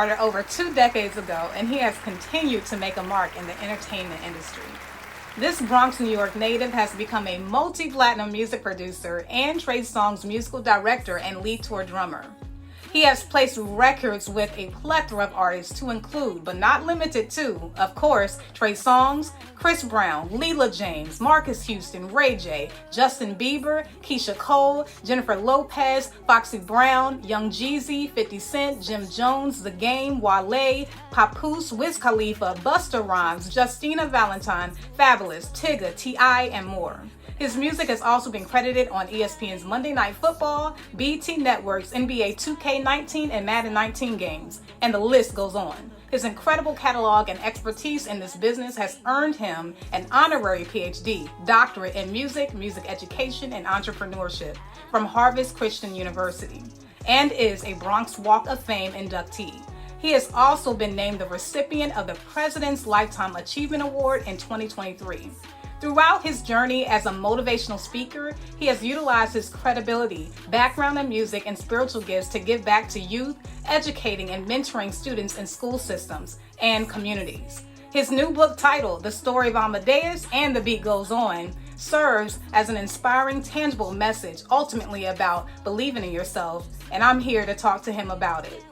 started over 2 decades ago, and he has continued to make a mark in the entertainment industry. This Bronx, New York native has become a multi-platinum music producer and Trey Songz musical director and lead tour drummer. He has placed records with a plethora of artists to include, but not limited to, of course, Trey Songz, Chris Brown, Leela James, Marques Houston, Ray J, Justin Bieber, Keyshia Cole, Jennifer Lopez, Foxy Brown, Young Jeezy, 50 Cent, Jim Jones, The Game, Wale, Papoose, Wiz Khalifa, Busta Rhymes, Justina Valentine, Fabolous, Tigga, T.I., and more. His music has also been credited on ESPN's Monday Night Football, BET Network's NBA 2K19 and Madden 19 games, and the list goes on. His incredible catalog and expertise in this business has earned him an honorary Ph.D., doctorate in music, music education, and entrepreneurship from Harvard Christian University, and is a Bronx Walk of Fame inductee. He has also been named the recipient of the President's Lifetime Achievement Award in 2023. Throughout his journey as a motivational speaker, he has utilized his credibility, background in music, and spiritual gifts to give back to youth, educating and mentoring students in school systems and communities. His new book titled The Story of Amadeus and The Beat Goes On serves as an inspiring, tangible message ultimately about believing in yourself, and I'm here to talk to him about it.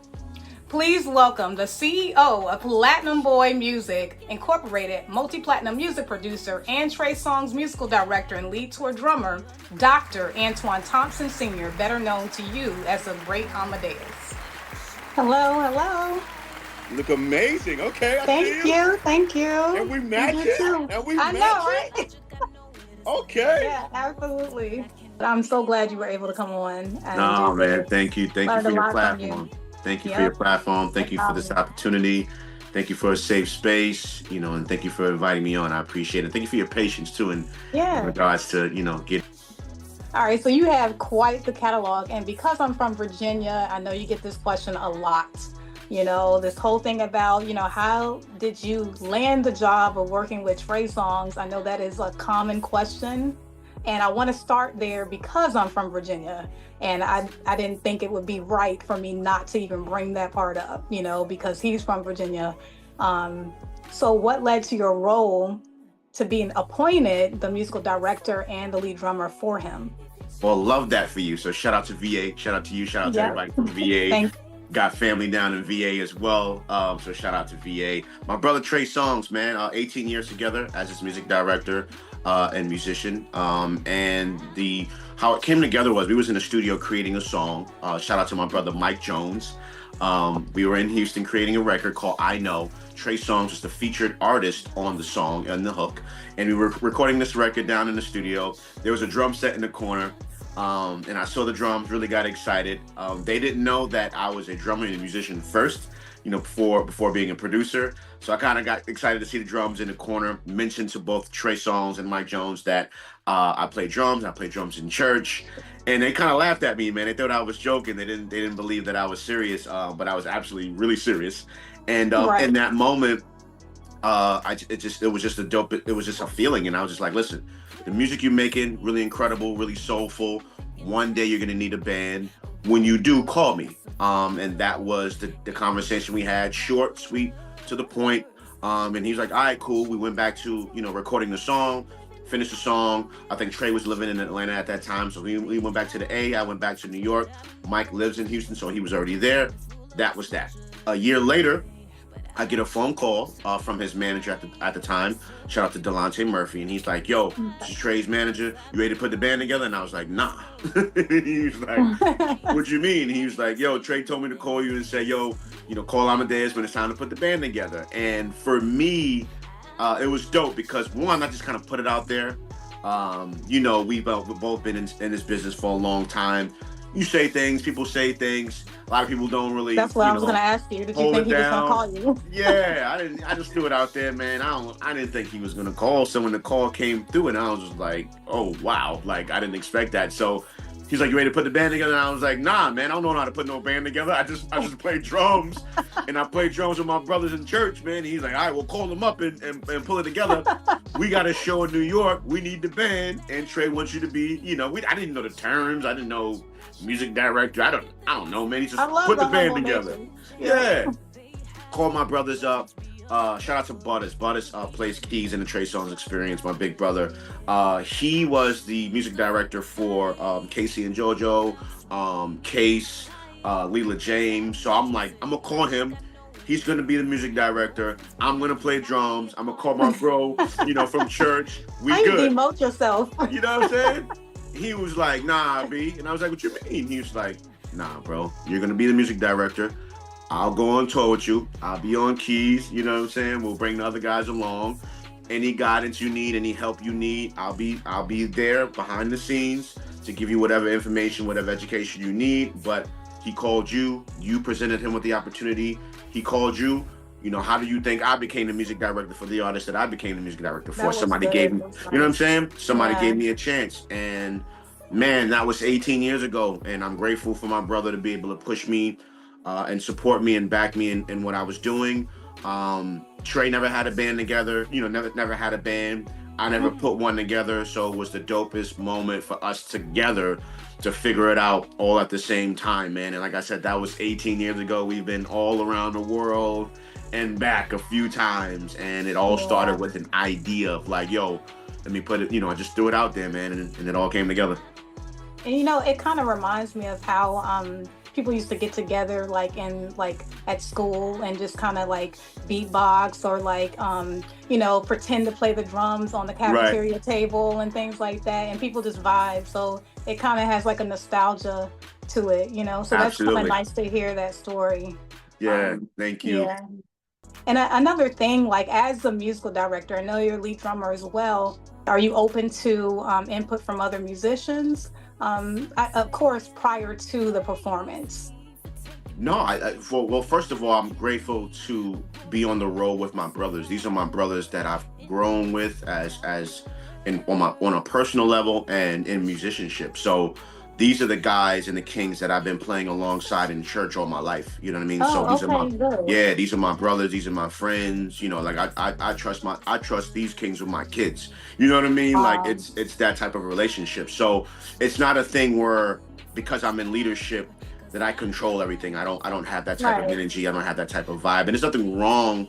Please welcome the CEO of Platinum Boy Music Incorporated, multi-platinum music producer, and Trey Songz musical director and lead tour drummer, Dr. Antwan Thompson Sr., better known to you as the Great Amadeus. Hello. Look amazing. Okay, Thank you. And we match it. I know, right? Okay. Yeah, absolutely. I'm so glad you were able to come on. No, man. Thank you. Thank you for your platform. Thank you for your platform. Thank you for this opportunity. Thank you for a safe space, and thank you for inviting me on. I appreciate it. Thank you for your patience too in regards to, get. All right, so you have quite the catalog, and because I'm from Virginia, I know you get this question a lot. This whole thing about, how did you land the job of working with Trey Songz? I know that is a common question. And I want to start there because I'm from Virginia, and I didn't think it would be right for me not to even bring that part up, because he's from Virginia. So what led to your role to being appointed the musical director and the lead drummer for him? Well, love that for you. So shout out to VA, shout out to you, shout out to everybody from VA. Got family down in VA as well. So shout out to VA. My brother Trey Songz, man, 18 years together as his music director and musician. And how it came together was we was in the studio creating a song. Shout out to my brother Mike Jones. We were in Houston creating a record called I Know. Trey Songz was the featured artist on the song and the hook. And we were recording this record down in the studio. There was a drum set in the corner. And I saw the drums, really got excited. They didn't know that I was a drummer and a musician first, before being a producer. So I kind of got excited to see the drums in the corner, mentioned to both Trey Songz and Mike Jones that I play drums in church. And they kind of laughed at me, man. They thought I was joking. They didn't believe that I was serious, but I was absolutely really serious. And in that moment, it was just a feeling. And I was just like, listen, the music you're making, really incredible, really soulful. One day you're gonna need a band. When you do, call me. And that was the conversation we had, short, sweet, to the point. And he was like, all right, cool. We went back to, recording the song, finished the song. I think Trey was living in Atlanta at that time. So we went back to the A, I went back to New York. Mike lives in Houston, so he was already there. That was that. A year later, I get a phone call from his manager at the time. Shout out to Delonte Murphy. And he's like, yo, this is Trey's manager. You ready to put the band together? And I was like, nah. He was like, what you mean? He was like, yo, Trey told me to call you and say, yo, call Amadeus when it's time to put the band together. And for me, it was dope because one, I just kind of put it out there. We've both been in this business for a long time. You say things, people say things. A lot of people don't really. That's what I was going to ask you. Did you think he was going to call you? Yeah, I just threw it out there, man. I didn't think he was going to call. So when the call came through, and I was just like, oh wow, like I didn't expect that. So he's like, you ready to put the band together? And I was like, nah, man, I don't know how to put no band together. I just play drums, and I play drums with my brothers in church, man. And he's like, all right, we'll call them up and pull it together. We got a show in New York. We need the band, and Trey wants you to be, I didn't know the terms. I didn't know music director. I don't know, man. He just put the band together. Yeah. called my brothers up. Shout out to Butters. Butters plays keys in the Trey Songz Experience, my big brother. He was the music director for Casey and JoJo, Case, Leela James. So I'm like, I'm gonna call him. He's gonna be the music director. I'm gonna play drums. I'm gonna call my bro, from church. We How good. You demote yourself. You know what I'm saying? He was like, nah, B. And I was like, what you mean? He was like, nah, bro. You're going to be the music director. I'll go on tour with you. I'll be on keys. You know what I'm saying? We'll bring the other guys along. Any guidance you need, any help you need, I'll be there behind the scenes to give you whatever information, whatever education you need. But he called you. You presented him with the opportunity. He called you. How do you think I became the music director for the artist that I became the music director for? Somebody gave me, you know what I'm saying? Somebody gave me a chance. And man, that was 18 years ago. And I'm grateful for my brother to be able to push me and support me and back me in what I was doing. Trey never had a band together, never had a band. I never put one together. So it was the dopest moment for us together to figure it out all at the same time, man. And like I said, that was 18 years ago. We've been all around the world and back a few times, and it all started with an idea of like, yo, let me put it, I just threw it out there, man, and it all came together. And it kind of reminds me of how people used to get together at school and just kind of like beatbox or pretend to play the drums on the cafeteria table and things like that, and people just vibe. So it kind of has like a nostalgia to it, so that's kind of nice to hear that story. Thank you. Yeah. And another thing, like as a musical director, I know you're a lead drummer as well. Are you open to input from other musicians? Of course, prior to the performance. No, well, first of all, I'm grateful to be on the road with my brothers. These are my brothers that I've grown with on a personal level and in musicianship. So these are the guys and the kings that I've been playing alongside in church all my life. You know what I mean? These are my brothers. These are my friends. I trust these kings with my kids. You know what I mean? Like it's that type of relationship. So it's not a thing where because I'm in leadership that I control everything. I don't have that type of energy. I don't have that type of vibe. And there's nothing wrong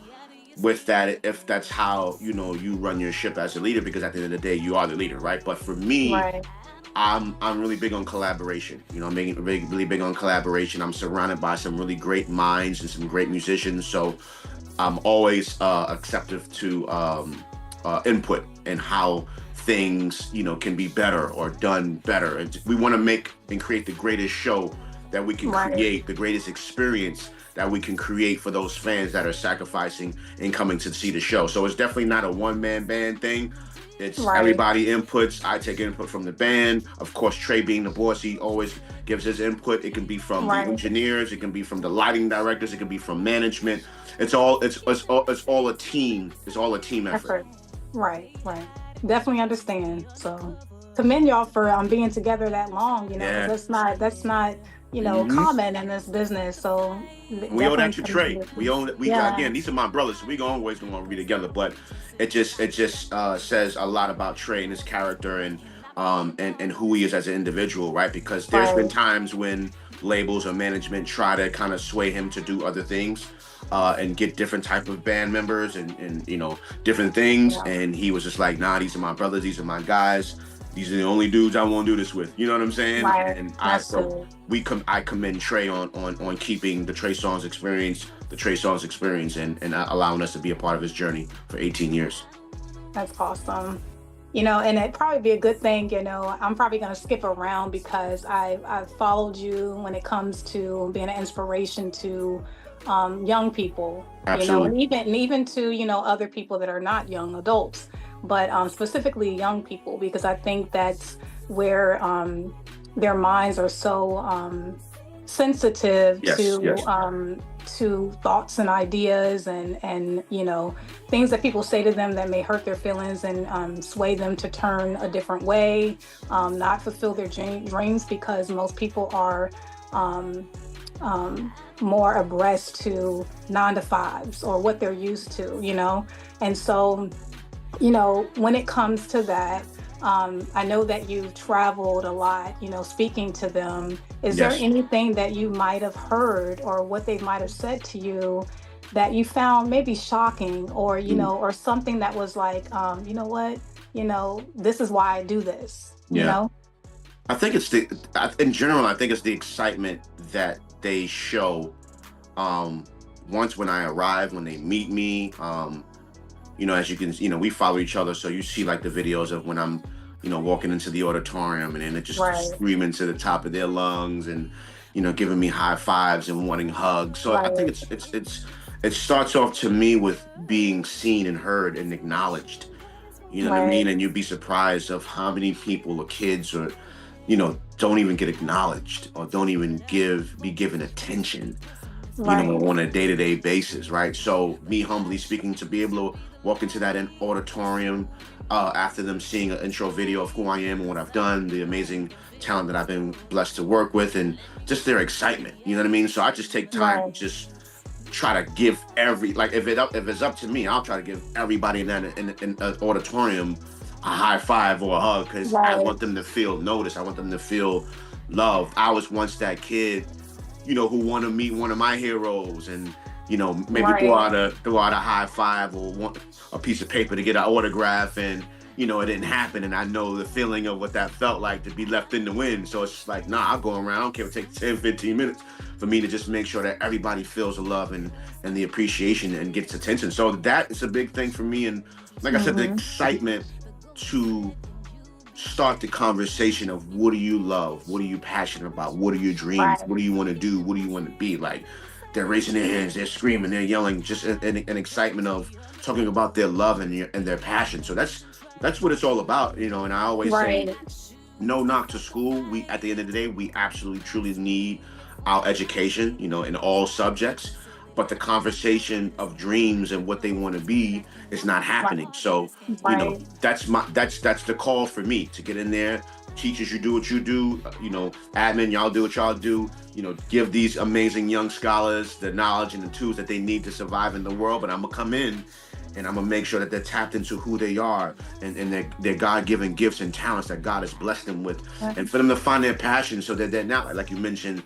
with that if that's how you run your ship as a leader, because at the end of the day you are the leader, right? But for me, I'm really big on collaboration. I'm really big on collaboration. I'm surrounded by some really great minds and some great musicians. So I'm always acceptive to input and how things, can be better or done better. And we want to make and create the greatest show that we can create, the greatest experience that we can create for those fans that are sacrificing and coming to see the show. So it's definitely not a one-man band thing. It's everybody inputs. I take input from the band. Of course, Trey being the boss, he always gives his input. It can be from the engineers. It can be from the lighting directors. It can be from management. It's all a team. It's all a team effort. Right. Definitely understand. So commend y'all for being together that long. That's not common in this business. So we owe that to Trey. Again, these are my brothers, so we always gonna be together. But it just says a lot about Trey and his character and who he is as an individual, right? Because there's been times when labels or management try to kind of sway him to do other things and get different type of band members and different things, and he was just like, nah, these are my brothers, these are my guys. These are the only dudes I want to do this with. You know what I'm saying? And I commend Trey on keeping the Trey Songz experience, and allowing us to be a part of his journey for 18 years. That's awesome. And it'd probably be a good thing, I'm probably going to skip around because I've followed you when it comes to being an inspiration to young people. Absolutely. And even to, other people that are not young adults. But specifically young people, because I think that's where their minds are so sensitive to thoughts and ideas and things that people say to them that may hurt their feelings and sway them to turn a different way, not fulfill their dreams, because most people are more abreast to 9-to-5s or what they're used to, and so when it comes to that, I know that you've traveled a lot, speaking to them. Is there anything that you might have heard or what they might have said to you that you found maybe shocking, or, or something that was like, you know what, this is why I do this, Yeah. I think it's in general, I think it's the excitement that they show once when I arrive, when they meet me. As you can, we follow each other. So you see like the videos of when I'm, walking into the auditorium and then it just screaming to the top of their lungs and, giving me high fives and wanting hugs. So I think it starts off to me with being seen and heard and acknowledged. You know what I mean? And you'd be surprised of how many people or kids or, don't even get acknowledged or don't even be given attention, on a day-to-day basis, right? So me humbly speaking, to be able to walk into that auditorium after them seeing an intro video of who I am and what I've done, the amazing talent that I've been blessed to work with, and just their excitement, you know what I mean? So I just take time to just try to give if it's up to me, I'll try to give everybody in that auditorium a high five or a hug, because I want them to feel noticed. I want them to feel loved. I was once that kid, who want to meet one of my heroes and, maybe throw out a high five or want a piece of paper to get an autograph, and, it didn't happen. And I know the feeling of what that felt like to be left in the wind. So it's just like, nah, I'll go around. I don't care if it takes 10, 15 minutes for me to just make sure that everybody feels the love and the appreciation and gets attention. So that is a big thing for me. And like I said, the excitement to start the conversation of what do you love? What are you passionate about? What are your dreams? What do you want to do? What do you want to be? Like, they're raising their hands, they're screaming, they're yelling, just an excitement of talking about their love and their passion. So that's what it's all about, and I always say, no knock to school. We, at the end of the day, we absolutely truly need our education, in all subjects, but the conversation of dreams and what they want to be is not happening. So, that's the call for me to get in there. Teachers, you do what you do, admin, y'all do what y'all do, give these amazing young scholars the knowledge and the tools that they need to survive in the world. But I'm gonna come in and I'm gonna make sure that they're tapped into who they are and their God-given gifts and talents that God has blessed them with, and for them to find their passion, so that they're not, like you mentioned,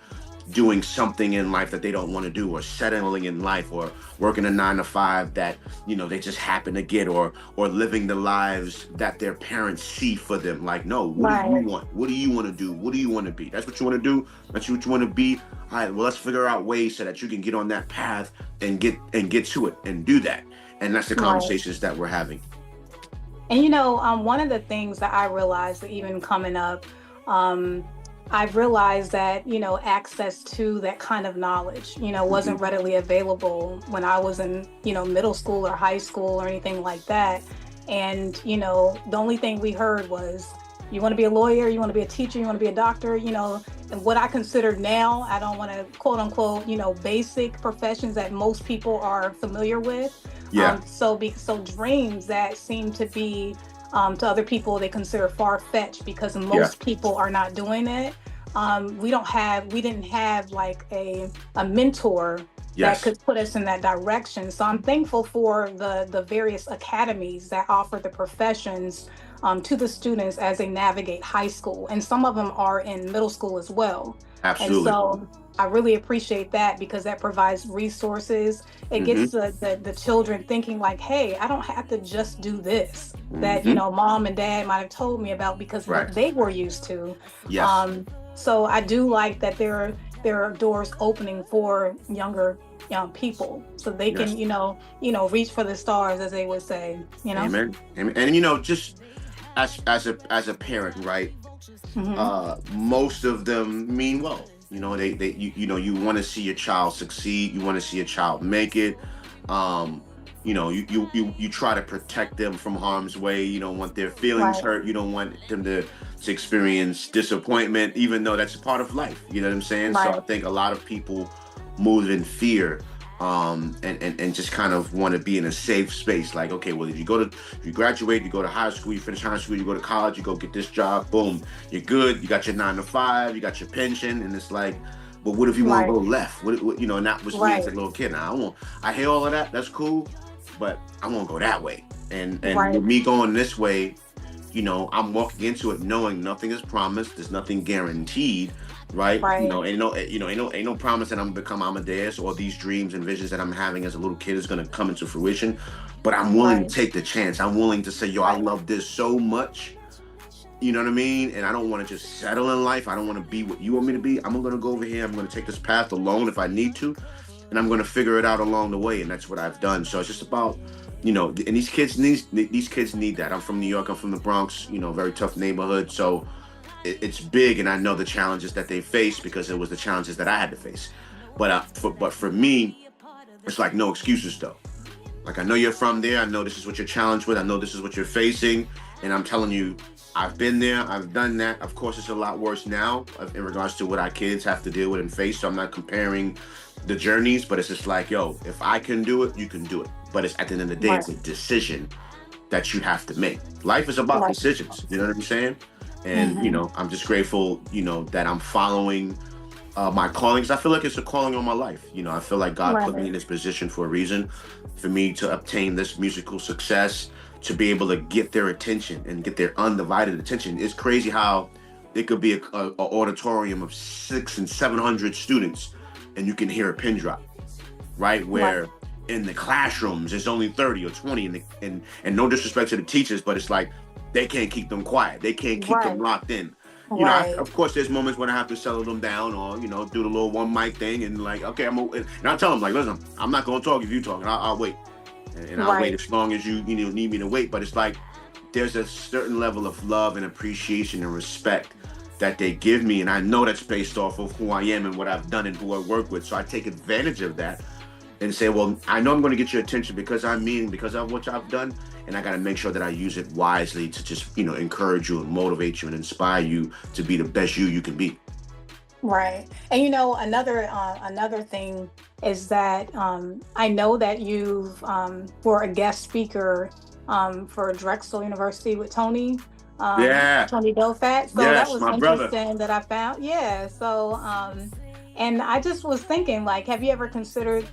doing something in life that they don't want to do, or settling in life, or working a 9-to-5 that they just happen to get, or living the lives that their parents see for them. Like, no, what do you want? What do you want to do? What do you want to be? That's what you want to do. That's what you want to be. All right, well, let's figure out ways so that you can get on that path and get to it and do that. And that's the conversations that we're having. And one of the things that I realized that even coming up, I've realized that, access to that kind of knowledge, wasn't readily available when I was in, middle school or high school or anything like that. And, the only thing we heard was, you want to be a lawyer, you want to be a teacher, you want to be a doctor, and what I consider now, I don't want to quote unquote, basic professions that most people are familiar with. So dreams that seem to be, to other people, they consider far-fetched because most people are not doing it. We didn't have like a mentor that could put us in that direction. So I'm thankful for the various academies that offer the professions to the students as they navigate high school. And some of them are in middle school as well. Absolutely. And so I really appreciate that, because that provides resources. It gets the children thinking like, hey, I don't have to just do this that, mom and dad might have told me about, because what they were used to. So I do like that there are doors opening for young people, so they can, reach for the stars, as they would say, Amen. And just as a parent, right? Most of them mean well. You want to see your child succeed. You want to see a child make it. You try to protect them from harm's way. You don't want their feelings hurt. You don't want them to experience disappointment, even though that's a part of life. You know what I'm saying? So I think a lot of people move in fear, and just kind of want to be in a safe space. Like, okay, well, if you graduate, you go to high school, you finish high school, you go to college, you go get this job, boom, you're good. You got your 9-to-5, you got your pension, and it's like, but what if you want to go left? What, and that was me as a little kid. Now I hear all of that. That's cool, but I won't go that way. And with me going this way, I'm walking into it knowing nothing is promised. There's nothing guaranteed, right? Right. Ain't no promise that I'm gonna become Amadeus, or these dreams and visions that I'm having as a little kid is gonna come into fruition. But I'm willing to take the chance. I'm willing to say, yo, I love this so much. You know what I mean? And I don't want to just settle in life. I don't want to be what you want me to be. I'm gonna go over here. I'm gonna take this path alone if I need to, and I'm gonna figure it out along the way. And that's what I've done. So it's just about, and these kids need that. I'm from New York. I'm from the Bronx. Very tough neighborhood. So it's big, and I know the challenges that they face because it was the challenges that I had to face. But for me, it's like no excuses though. Like, I know you're from there. I know this is what you're challenged with. I know this is what you're facing, and I'm telling you, I've been there. I've done that. Of course, it's a lot worse now in regards to what our kids have to deal with and face. So I'm not comparing the journeys, but it's just like, yo, if I can do it, you can do it. But it's at the end of the day, it's a decision that you have to make. Life is about decisions. You know what I'm saying? And, I'm just grateful, that I'm following my calling, because I feel like it's a calling on my life. I feel like God put me in this position for a reason, for me to obtain this musical success, to be able to get their attention and get their undivided attention. It's crazy how it could be a auditorium of 600 and 700 students, and you can hear a pin drop, right? Where in the classrooms, there's only 30 or 20, and no disrespect to the teachers, but it's like, they can't keep them quiet. They can't keep them locked in. Of course, there's moments when I have to settle them down, or, do the little one mic thing, and like, okay, and I tell them, like, listen, I'm not going to talk if you talk, and I'll wait. And I'll wait as long as you need me to wait. But it's like, there's a certain level of love and appreciation and respect that they give me. And I know that's based off of who I am and what I've done and who I work with. So I take advantage of that and say, well, I know I'm going to get your attention because because of what I've done. And I got to make sure that I use it wisely to just, encourage you and motivate you and inspire you to be the best you can be. Right. And another thing is that I know that you were a guest speaker for Drexel University with Tony. Tony Dofat. So yes, that was my interesting brother. that I found. Yeah. So and I just was thinking, like, have you ever considered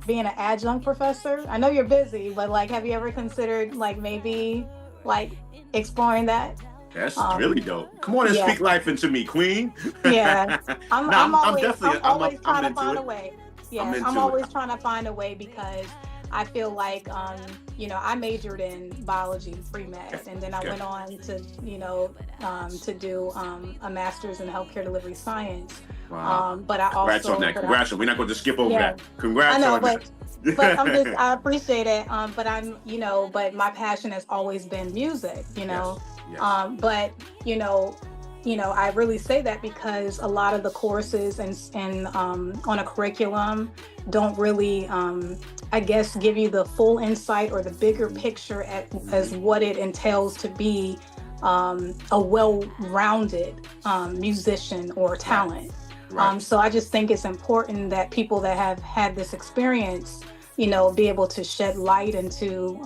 being an adjunct professor? I know you're busy, but like, have you ever considered maybe exploring that? That's really dope. Come on and speak life into me, Queen. Yeah, I'm always trying to find it. a way. Yeah, I'm always trying to find a way, because I feel like I majored in biology pre-med, and then I went on to to do a master's in healthcare delivery science. Wow. But I also congrats on that. Congrats. We're not going to skip over that. Congrats. I know, but I appreciate it. But but my passion has always been music. Yes. But I really say that because a lot of the courses and on a curriculum don't really, I guess, give you the full insight or the bigger picture as what it entails to be a well-rounded musician or talent. Right. So I just think it's important that people that have had this experience, be able to shed light into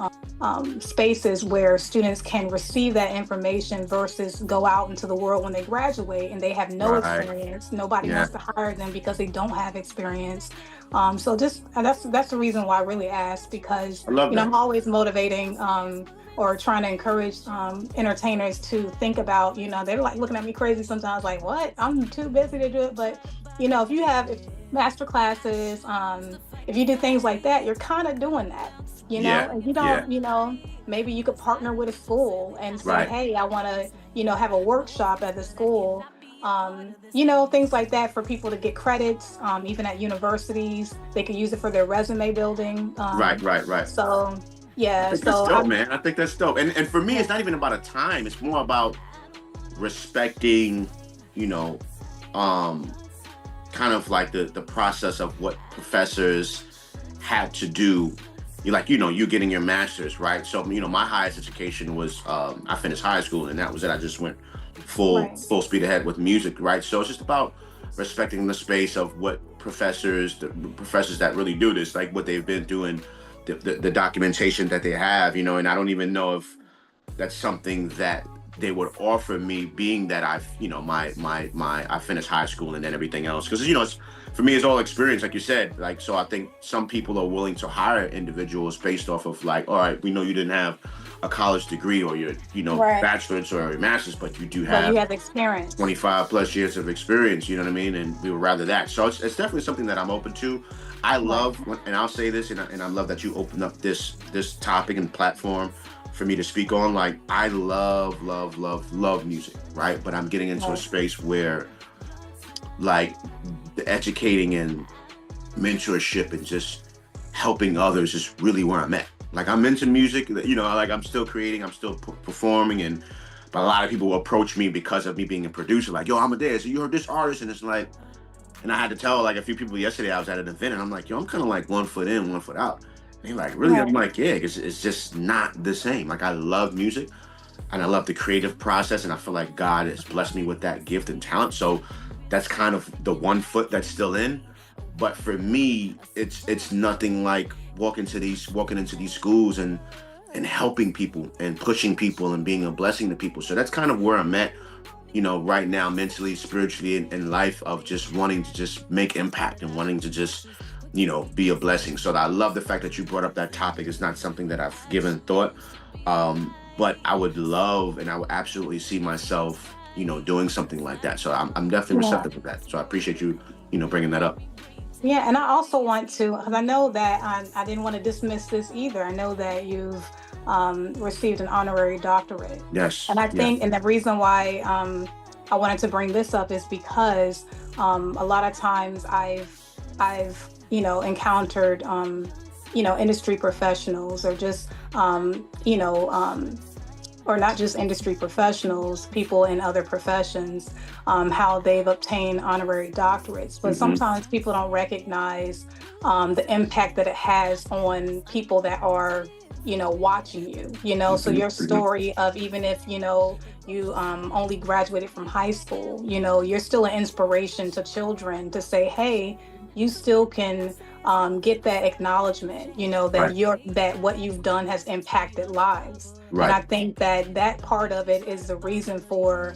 spaces where students can receive that information versus go out into the world when they graduate and they have no experience. Nobody wants to hire them because they don't have experience. So just that's the reason why I really asked, because I'm always motivating or trying to encourage entertainers to think about, they're like looking at me crazy sometimes, like, what? I'm too busy to do it. But if you have master classes, if you do things like that, you're kind of doing that, and you don't, maybe you could partner with a school and say, hey, I want to, have a workshop at the school, things like that for people to get credits, even at universities. They could use it for their resume building. Right. So, yeah. I think that's dope, man. I think that's dope. And for me, it's not even about a time. It's more about respecting, kind of like the process of what professors had to do. You getting your master's, right? So, my highest education was, I finished high school and that was it. I just went full speed ahead with music, right? So it's just about respecting the space of what the professors that really do this, like what they've been doing, the documentation that they have, and I don't even know if that's something that they would offer me, being that I've, you know, I finished high school and then everything else. Because, you know, for me, it's all experience, like you said. Like, so I think some people are willing to hire individuals based off of like, all right, we know you didn't have a college degree or your, you know, bachelor's or your master's, but you do have, you have experience, 25 plus years of experience, you know what I mean? And we would rather that. So it's definitely something that I'm open to. I love, and I'll say this, and I love that you opened up this topic and platform for me to speak on. Like, I love music, right? But I'm getting into a space where, like, the educating and mentorship and just helping others is really where I'm at. Like, I'm into music, you know, like I'm still creating, I'm still performing, but a lot of people will approach me because of me being a producer, like, yo, Amadeus, you heard this artist? And it's like, and I had to tell like a few people yesterday, I was at an event and I'm like, yo, I'm kind of like 1 foot in, 1 foot out. And they're like, really? I'm like, yeah, it's just not the same. Like, I love music and I love the creative process, and I feel like God has blessed me with that gift and talent. So that's kind of the 1 foot that's still in. But for me, it's nothing like walking into these schools and helping people and pushing people and being a blessing to people. So that's kind of where I'm at, you know, right now, mentally, spiritually, in life, of just wanting to just make impact and wanting to just, you know, be a blessing. So I love the fact that you brought up that topic. It's not something that I've given thought, but I would love, and I would absolutely see myself, you know, doing something like that. So I'm definitely receptive to that. So I appreciate you, you know, bringing that up. Yeah, and I also want to, because I know that I didn't want to dismiss this either. I know that you've received an honorary doctorate. Yes. And I think, and the reason why I wanted to bring this up is because a lot of times I've you know, encountered you know, industry professionals, or just you know, or not just industry professionals, people in other professions, how they've obtained honorary doctorates. But sometimes people don't recognize the impact that it has on people that are, you know, watching you, you know. So your story of, even if, you know, you only graduated from high school, you know, you're still an inspiration to children to say, hey, you still can get that acknowledgement, you know, that that what you've done has impacted lives. And I think that part of it is the reason for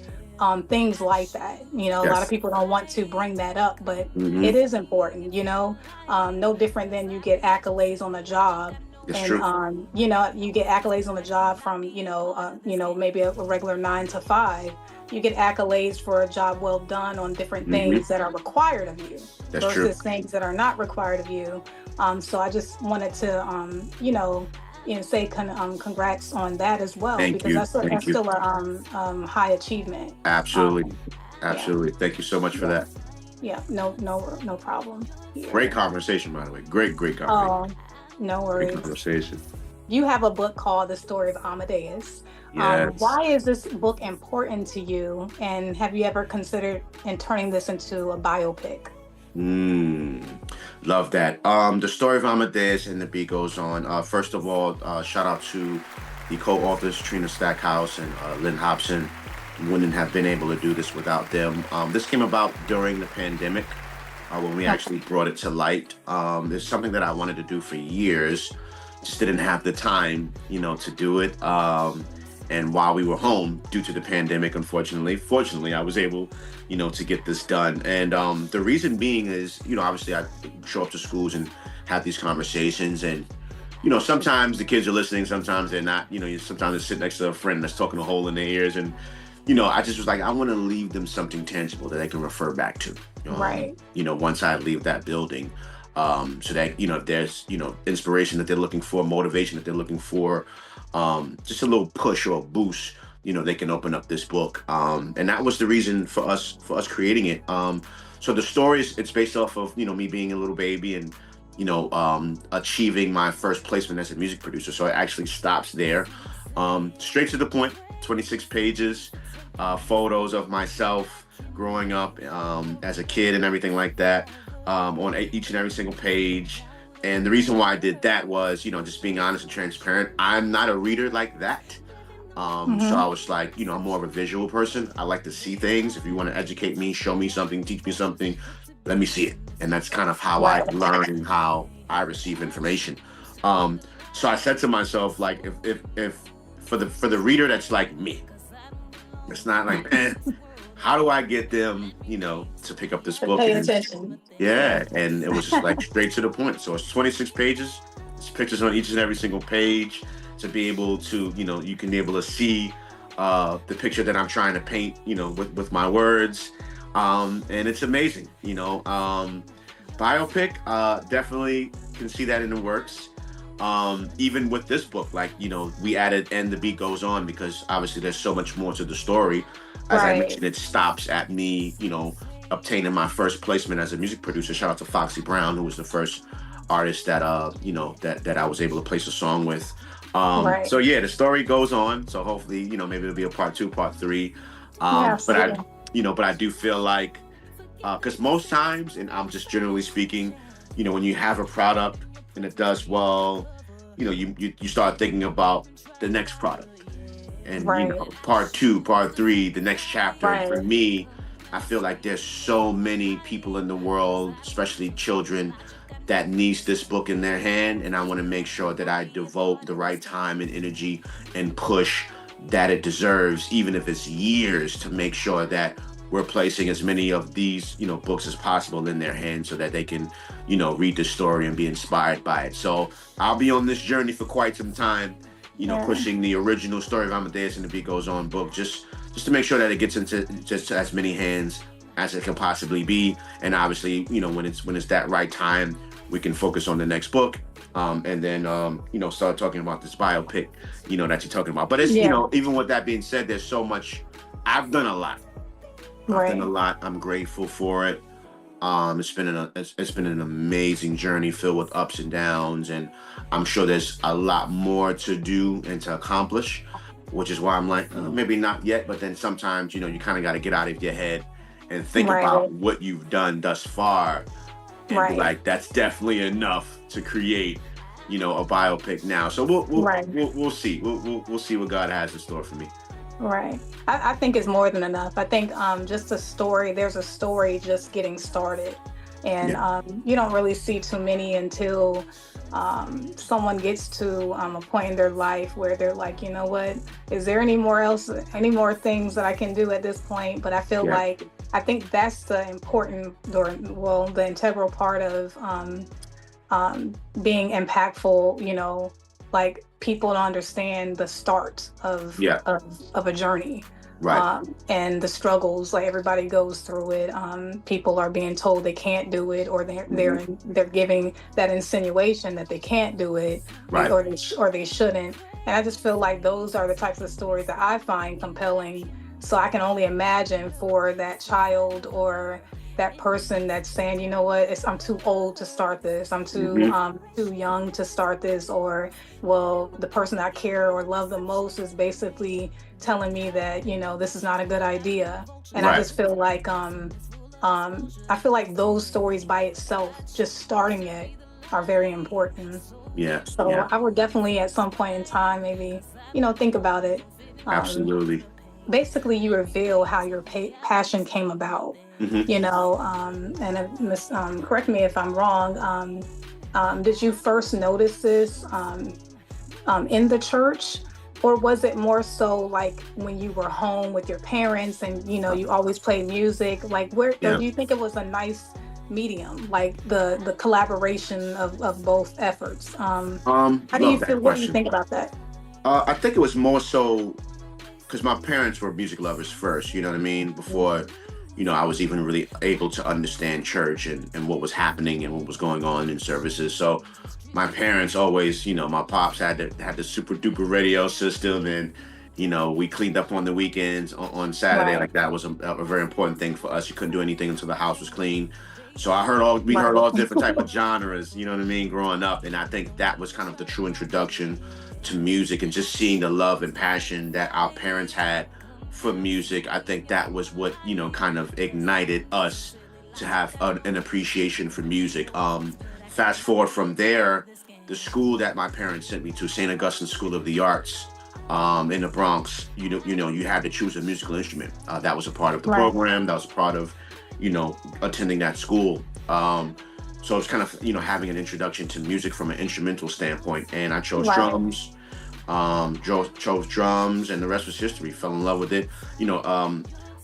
things like that. You know, a lot of people don't want to bring that up, but it is important, you know. No different than you get accolades on a job. It's and true. You know, you get accolades on the job from, you know, maybe a regular 9 to 5. You get accolades for a job well done on different things that are required of you versus things that are not required of you. So I just wanted to, you know, say congrats on that as well. Thank because you. that's still a high achievement. Absolutely. Absolutely. Thank you so much for that. Yeah, no problem. Here. Great conversation, by the way. Great conversation. Oh, no worries. Great conversation. You have a book called The Story of Amadeus. Yes. Why is this book important to you? And have you ever considered turning this into a biopic? Love that. The Story of Amadeus, and the beat goes on. First of all, shout out to the co-authors, Trina Stackhouse and Lynn Hobson. Wouldn't have been able to do this without them. This came about during the pandemic when we actually brought it to light. It's something that I wanted to do for years, just didn't have the time, you know, to do it. And while we were home due to the pandemic, fortunately, I was able, you know, to get this done. And the reason being is, you know, obviously I show up to schools and have these conversations, and, you know, sometimes the kids are listening, sometimes they're not. You know, sometimes they sit next to a friend that's talking a hole in their ears, and, you know, I just was like, I want to leave them something tangible that they can refer back to. You know, once I leave that building, so that, you know, if there's, you know, inspiration that they're looking for, motivation that they're looking for, just a little push or a boost, you know, they can open up this book. And that was the reason for us creating it. So the story it's based off of, you know, me being a little baby and, you know, achieving my first placement as a music producer. So it actually stops there. Straight to the point, 26 pages, photos of myself growing up as a kid and everything like that, on each and every single page. And the reason why I did that was, you know, just being honest and transparent. I'm not a reader like that. So I was like, you know, I'm more of a visual person. I like to see things. If you want to educate me, show me something, teach me something, let me see it. And that's kind of how I learn and how I receive information. So I said to myself, like, if for the reader that's like me, It's not like, how do I get them, to pick up this To book? pay attention. Yeah, and it was just like straight to the point. So it's 26 pages. It's pictures on each and every single page to be able to, you can be able to see the picture that I'm trying to paint, with my words. And it's amazing, biopic, definitely can see that in the works. Even with this book, like, we added "And the Beat Goes On" because obviously there's so much more to the story. As I mentioned, it stops at me, obtaining my first placement as a music producer. Shout out to Foxy Brown, who was the first artist that that I was able to place a song with. So yeah, the story goes on. So hopefully, maybe it'll be a part 2, part 3. But I do feel like, because most times, and I'm just generally speaking, when you have a product and it does well, you start thinking about the next product and part 2, part 3, the next chapter. And for me, I feel like there's so many people in the world, especially children, that needs this book in their hand, and I want to make sure that I devote the right time and energy and push that it deserves, even if it's years, to make sure that we're placing as many of these, books as possible in their hands so that they can, read the story and be inspired by it. So I'll be on this journey for quite some time, pushing the original Story of Amadeus and the Beat Goes On book, just to make sure that it gets into just as many hands as it can possibly be. And obviously, when it's that right time, we can focus on the next book, and then start talking about this biopic, that you're talking about. But it's even with that being said, there's so much. I've done a lot. I'm grateful for it. It's been an amazing journey filled with ups and downs, and I'm sure there's a lot more to do and to accomplish, which is why I'm like, maybe not yet. But then sometimes, you kind of got to get out of your head and think about what you've done thus far. And be like, that's definitely enough to create, a biopic now. So we'll see. We'll see what God has in store for me. Right. I think it's more than enough. I think just a story. There's a story just getting started, and you don't really see too many until someone gets to a point in their life where they're like, you know what? Is there any more things that I can do at this point? But I feel like I think that's the the integral part of being impactful, like people to understand the start of a journey. And the struggles, like everybody goes through it. People are being told they can't do it, or they're giving that insinuation that they can't do it, or they shouldn't. And I just feel like those are the types of stories that I find compelling. So I can only imagine for that child or that person that's saying, you know what, I'm too old to start this. I'm too young to start this. Or, well, the person I care or love the most is basically telling me that, this is not a good idea. And I just feel like, I feel like those stories by itself, just starting it, are very important. So I would definitely at some point in time, maybe, think about it. Absolutely. Basically, you reveal how your passion came about. And correct me if I'm wrong. Did you first notice this in the church, or was it more so like when you were home with your parents and you always played music? Like, where do you think it was a nice medium, like the collaboration of both efforts? How do you feel? What do you think about that? I think it was more so because my parents were music lovers first. You know what I mean? Before. I was even really able to understand church and what was happening and what was going on in services. So my parents always, my pops had the super duper radio system, and, we cleaned up on the weekends on Saturday. Like that was a very important thing for us. You couldn't do anything until the house was clean. So we heard all different type of genres, you know what I mean, growing up. And I think that was kind of the true introduction to music, and just seeing the love and passion that our parents had for music. I think that was what kind of ignited us to have an appreciation for music. Fast forward from there, the school that my parents sent me to, St. Augustine School of the Arts, in the Bronx, you had to choose a musical instrument. That was a part of the program. That was part of attending that school. So it's kind of having an introduction to music from an instrumental standpoint, and I chose drums. chose drums, and the rest was history. Fell in love with it.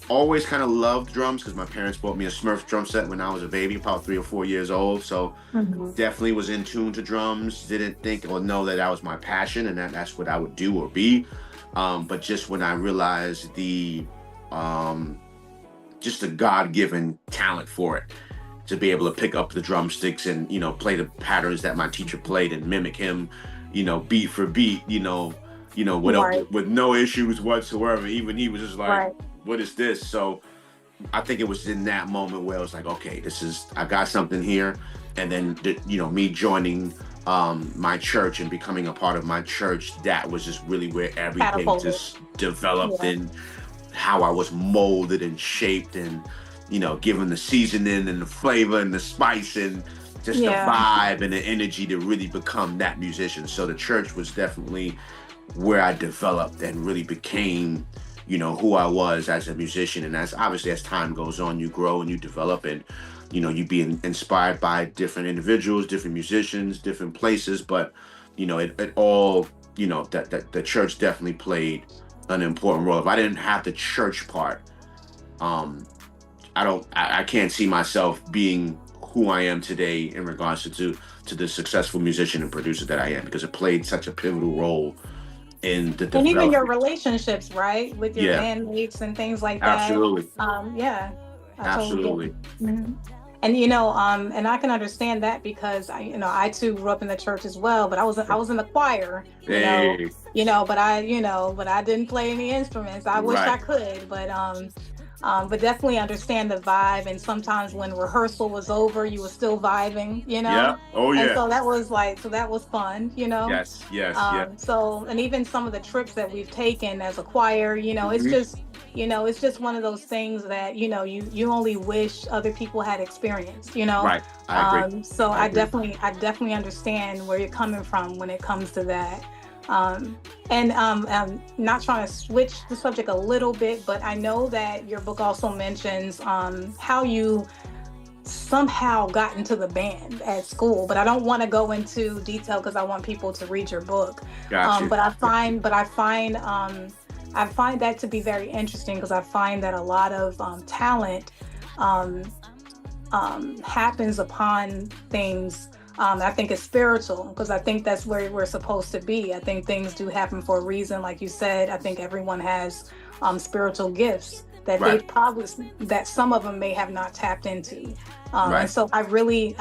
Always kind of loved drums because my parents bought me a Smurf drum set when I was a baby, about 3 or 4 years old. So definitely was in tune to drums. Didn't think or know that was my passion and that's what I would do or be. But just when I realized just the God-given talent for it, to be able to pick up the drumsticks and, play the patterns that my teacher played and mimic him, beat for beat, with no issues whatsoever. Even he was just like, what is this? So I think it was in that moment where I was like, okay, I got something here. And then, me joining my church and becoming a part of my church, that was just really where everything just developed and how I was molded and shaped and, given the seasoning and the flavor and the spice and just the vibe and the energy to really become that musician. So the church was definitely where I developed and really became, who I was as a musician. And as time goes on, you grow and you develop and, you be inspired by different individuals, different musicians, different places. But, it all, that the church definitely played an important role. If I didn't have the church part, I can't see myself being who I am today in regards to the successful musician and producer that I am, because it played such a pivotal role in the development. And even your relationships, right? With your bandmates and things like that. Absolutely. Absolutely. Mm-hmm. And and I can understand that because I too grew up in the church as well, but I was in the choir, but I didn't play any instruments. I wish I could, but definitely understand the vibe. And sometimes when rehearsal was over, you were still vibing, Yeah. Oh yeah. And so that was fun, Yes. So, and even some of the trips that we've taken as a choir, it's just, it's just one of those things that, you only wish other people had experienced, Right. I agree. So I definitely understand where you're coming from when it comes to that. And I'm not trying to switch the subject a little bit, but I know that your book also mentions how you somehow got into the band at school, but I don't want to go into detail because I want people to read your book. Gotcha. But I find that to be very interesting because I find that a lot of talent happens upon things. I think it's spiritual because I think that's where we're supposed to be. I think things do happen for a reason. Like you said, I think everyone has spiritual gifts that that some of them may have not tapped into. And so I really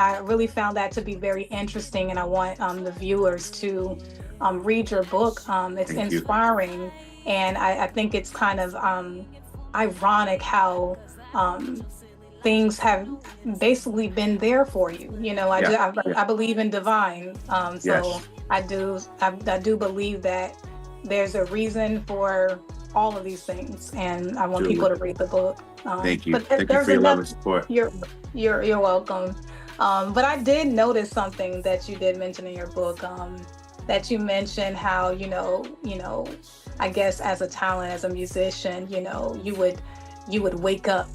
found that to be very interesting, and I want the viewers to read your book. It's inspiring, and I think it's kind of ironic how things have basically been there for you. I believe in divine. So I do believe that there's a reason for all of these things, and I want people to read the book. Thank you. Thank you for your love and support. You're welcome. But I did notice something that you did mention in your book, that you mentioned how, I guess as a talent, as a musician, you would wake up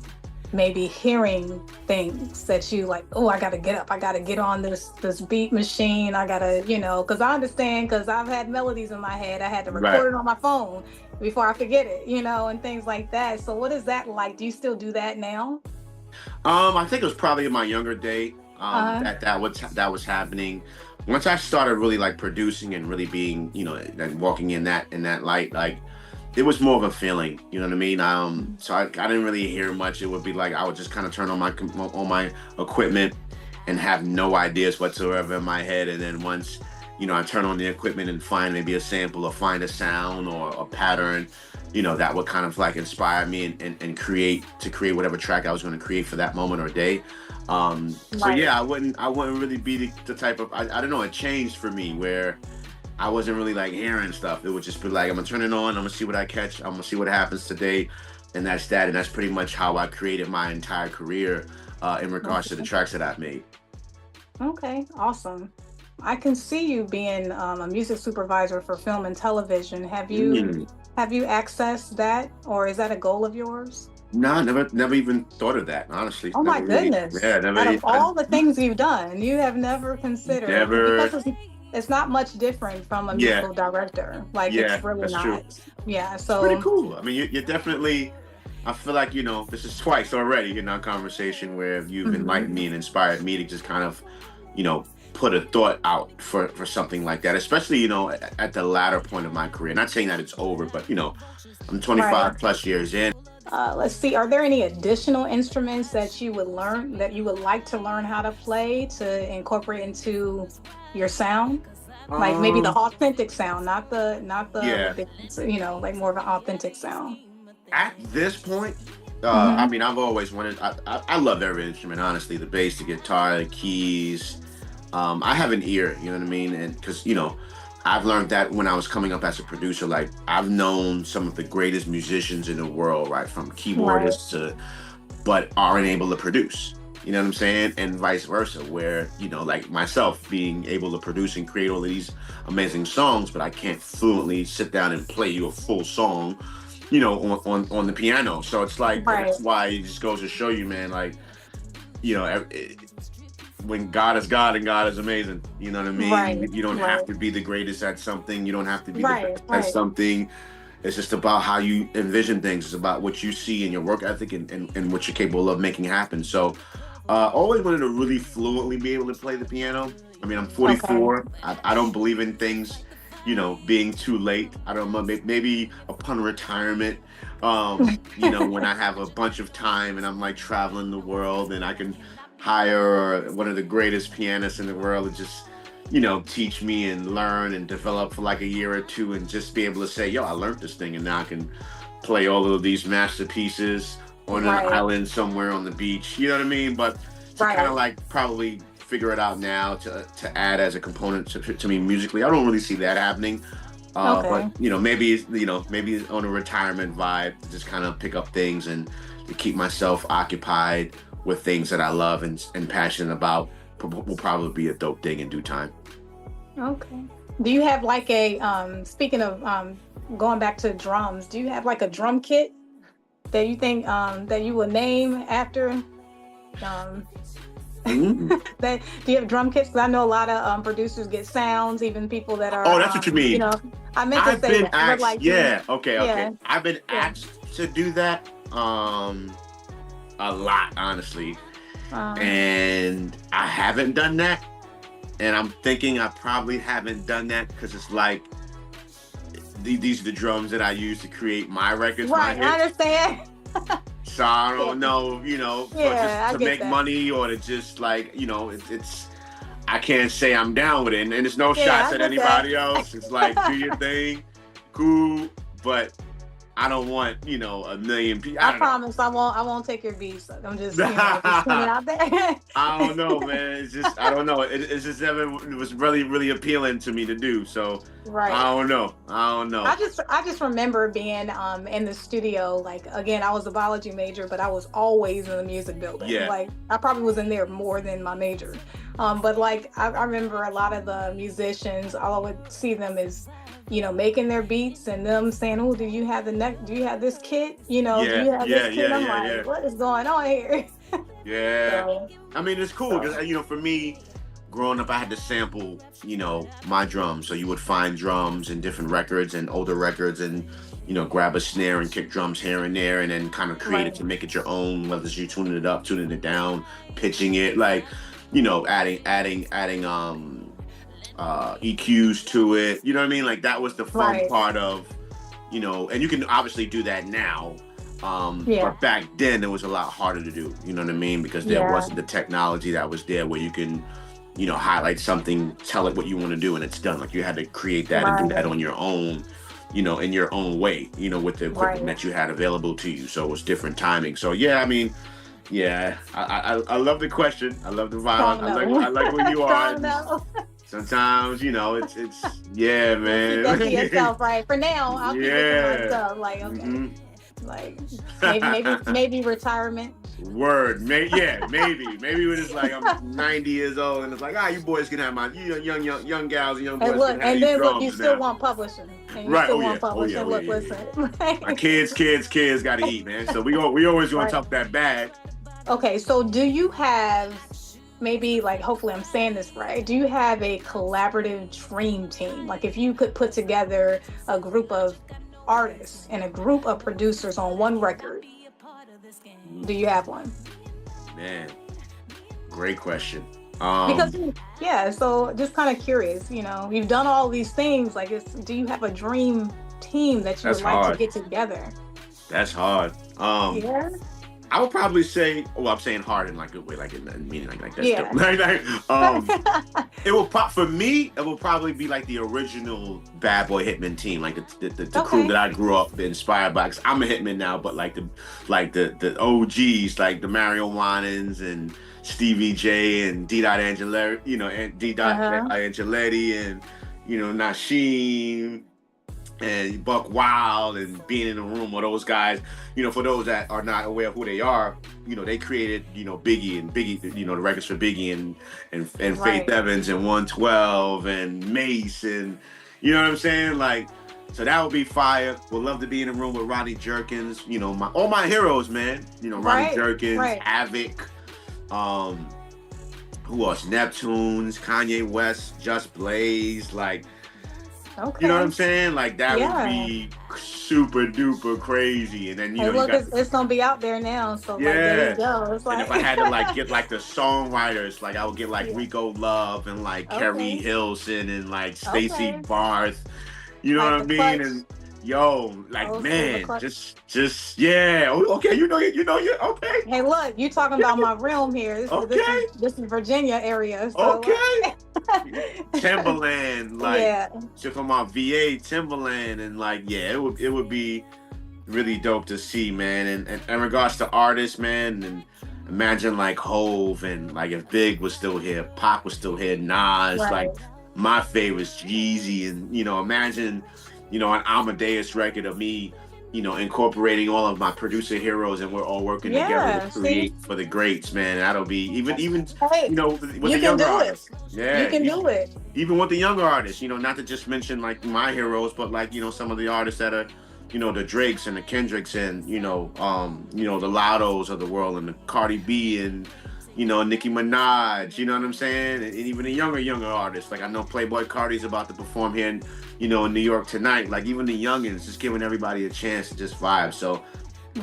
maybe hearing things that you like, oh, I gotta get up, I gotta get on this beat machine, I gotta, because I understand, because I've had melodies in my head, I had to record it on my phone before I forget it, and things like that. So what is that like? Do you still do that now? I think it was probably in my younger day that was happening. Once I started really like producing and really being, like walking in that light, like it was more of a feeling, you know what I mean? So I didn't really hear much. It would be like I would just kind of turn on my equipment and have no ideas whatsoever in my head. And then once, I turn on the equipment and find maybe a sample or find a sound or a pattern, that would kind of like inspire me and create whatever track I was going to create for that moment or day. So yeah, I wouldn't really be the type of, I don't know, it changed for me where I wasn't really like hearing stuff. It would just be like, I'm gonna turn it on, I'm gonna see what I catch, I'm gonna see what happens today. And that's that. And that's pretty much how I created my entire career in regards to the tracks that I've made. Okay, awesome. I can see you being a music supervisor for film and television. Have you accessed that, or is that a goal of yours? No, never even thought of that, honestly. Oh my goodness. Yeah, Out of all the things you've done, you have never considered. it's not much different from a musical director. Like, it's really that's not. True. Yeah, so pretty cool. I mean, you're definitely. I feel like, you know, this is twice already in our conversation where you've enlightened me and inspired me to just kind of, you know, put a thought out for something like that, especially, you know, at the latter point of my career. Not saying that it's over, but, you know, I'm 25 plus years in. Let's see, are there any additional instruments that you would like to learn how to play to incorporate into your sound? Like maybe the authentic sound, not the you know, like more of an authentic sound. At this point, I mean, I've always wanted, I love every instrument, honestly, the bass, the guitar, the keys. I have an ear, you know what I mean? And because, you know, I've learned that when I was coming up as a producer, like I've known some of the greatest musicians in the world, right? From keyboardists to, but aren't able to produce, you know what I'm saying? And vice versa, where, you know, like myself being able to produce and create all of these amazing songs, but I can't fluently sit down and play you a full song, you know, on the piano. So it's like, that's why it just goes to show you, man, like, you know, when God is God and God is amazing, you know what I mean? You don't have to be the greatest at something. You don't have to be the best at something. It's just about how you envision things. It's about what you see in your work ethic and what you're capable of making happen. So always wanted to really fluently be able to play the piano. I mean, I'm 44. I don't believe in things, you know, being too late. I don't know, maybe upon retirement, you know, when I have a bunch of time and I'm like traveling the world and I can hire one of the greatest pianists in the world to just, you know, teach me and learn and develop for like a year or two and just be able to say, yo, I learned this thing and now I can play all of these masterpieces on an island somewhere on the beach, you know what I mean? But to kind of like probably figure it out now to add as a component to me musically, I don't really see that happening. But, you know, maybe on a retirement vibe, to just kind of pick up things and to keep myself occupied with things that I love and passionate about will probably be a dope thing in due time. Okay. Do you have like a, speaking of going back to drums, do you have like a drum kit that you think that you would name after? That, do you have drum kits? Because I know a lot of producers get sounds, even people that are. Oh, that's what you mean. You know, I meant to say that. Asked, like, okay. I've been asked to do that a lot, honestly, and I haven't done that. And I'm thinking I probably haven't done that because it's like these are the drums that I use to create my records. Right, I understand. So I don't know, you know, just to make money or to just like, you know, it's I can't say I'm down with it. And there's no shots at anybody else. It's like, do your thing, cool, but I don't want, you know, a million people. I promise I won't take your beats. I'm just, you know, just putting it out there. I don't know, man. It's just, I don't know. It's just never, it was really, really appealing to me to do. So I don't know. I just remember being in the studio. Like, again, I was a biology major, but I was always in the music building. Yeah. Like, I probably was in there more than my major. But like, I remember a lot of the musicians, all I would see them is, you know, making their beats and them saying, "Oh, do you have this kit? You know, do you have this kit?" I'm like, what is going on here? So, I mean, it's cool because, you know, for me, growing up, I had to sample, you know, my drums. So you would find drums in different records and older records and, you know, grab a snare and kick drums here and there and then kind of create it to make it your own, whether it's you tuning it up, tuning it down, pitching it, like, you know, adding EQs to it, you know what I mean? Like, that was the fun part of, you know, and you can obviously do that now. But back then it was a lot harder to do, you know what I mean? Because there wasn't the technology that was there where you can, you know, highlight something, tell it what you want to do, and it's done. Like, you had to create that and do that on your own, you know, in your own way, you know, with the equipment that you had available to you. So it was different timing. So I mean, I love the question. I love the vibe. I like where you are. Sometimes, you know, it's man. Keep that to yourself, right? For now, I'll keep it to myself. Like, okay. Like, maybe retirement. Word. Maybe when it's like I'm 90 years old and it's like, you boys can have my young gals and young boys. And then look, you still want publishing. And you still want publishing. Look, listen. My kids gotta eat, man. So we always gonna talk that bag. Okay, so do you have maybe like, hopefully I'm saying this right, do you have a collaborative dream team? Like if you could put together a group of artists and a group of producers on one record, do you have one? Man, great question. Because yeah, so just kind of curious, you know, you've done all these things, like do you have a dream team that you would like to get together? That's hard. Yeah. I would probably say, well, I'm saying hard in like a good way, like in meaning like that's yeah. It will for me, it will probably be like the original Bad Boy Hitman team, like the crew that I grew up inspired by. Cause I'm a hitman now, but like the OGs, like the Mario Winans and Stevie J and D. Angeletti, you know, and D. Angeletti and, you know, Nasheem and Buck Wild, and being in the room with those guys. You know, for those that are not aware of who they are, you know, they created, you know, Biggie, you know, the records for Biggie and Faith Evans and 112 and Mace, and you know what I'm saying? Like, so that would be fire. Would love to be in the room with Rodney Jerkins, you know, all my heroes, man. You know, Rodney Jerkins, Havoc, who else? Neptunes, Kanye West, Just Blaze, like, you know what I'm saying? Like that would be super duper crazy. And then you know, look, it's gonna be out there now. So like, there you go. It's like... And if I had to like get like the songwriters, like I would get like Rico Love and like Kerry Hilson and like Stacey Barth. You know what I mean? Clutch. And yo, like man, just yeah. Okay, you know you okay. Hey, look, you talking about my realm here. This is Virginia area. So okay. Timberland, like so from my VA, Timberland, and like it would be really dope to see, man. And in regards to artists, man, and imagine like Hove, and like if Big was still here, Pac was still here, Nas, like my favorites, Jeezy, and you know, imagine, you know, an Amadeus record of me, you know, incorporating all of my producer heroes, and we're all working together to create for the greats, man. That'll be even you know, with the younger artists. Yeah, you can do it. Even with the younger artists, you know, not to just mention like my heroes, but like, you know, some of the artists that are, you know, the Drakes and the Kendricks and, you know, the Lottos of the world, and the Cardi B and, you know, Nicki Minaj, you know what I'm saying? And even the younger artists. Like I know Playboy Cardi's about to perform here in, you know, in New York tonight. Like even the youngins, just giving everybody a chance to just vibe. So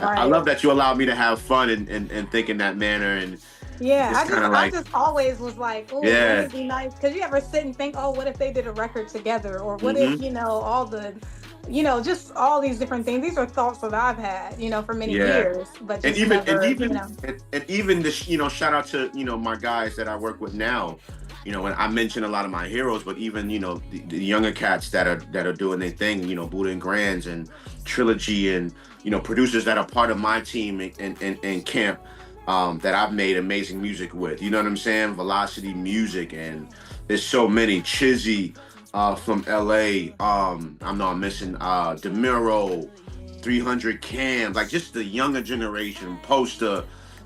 I love that you allowed me to have fun and think in that manner. And I just always was like, oh, wouldn't it be nice? Because you ever sit and think, oh, what if they did a record together? Or what if, you know, all the, you know, just all these different things. These are thoughts that I've had, you know, for many years. But just even this, you know, shout out to, you know, my guys that I work with now. You know, when I mentioned a lot of my heroes, but even, you know, the younger cats that are doing their thing, you know, Buddha and Grands and Trilogy, and, you know, producers that are part of my team and camp, that I've made amazing music with. You know what I'm saying? Velocity Music, and there's so many. Chizzy from LA. I'm missing DeMiro, 300 Cam, like just the younger generation, Poster,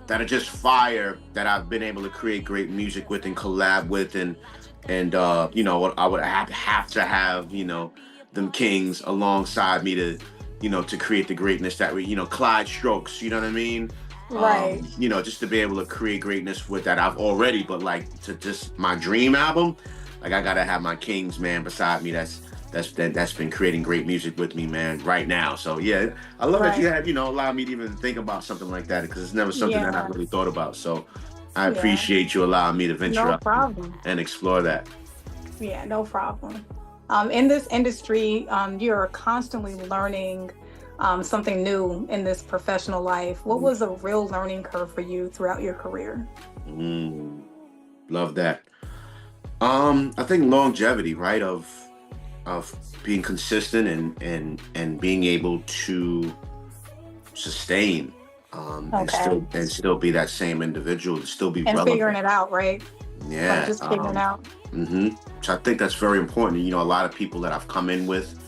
that are just fire, that I've been able to create great music with and collab with, and you know, I would have to have, you know, them kings alongside me to, you know, to create the greatness that we, you know, Clyde Strokes, you know what I mean? Right. You know, just to be able to create greatness with that I've already, but like to just my dream album, like I gotta have my kings, man, beside me. That's been creating great music with me, man, right now. So yeah, I love that you have, you know, allowed me to even think about something like that, because it's never something that I really thought about. So I appreciate you allowing me to venture up and explore that. Yeah, no problem. In this industry, you're constantly learning something new in this professional life. What was a real learning curve for you throughout your career? Love that. I think longevity, right? Of being consistent and being able to sustain and still be that same individual, to still be relevant. Figuring it out, right? Yeah. Like just figuring out. So I think that's very important. You know, a lot of people that I've come in with,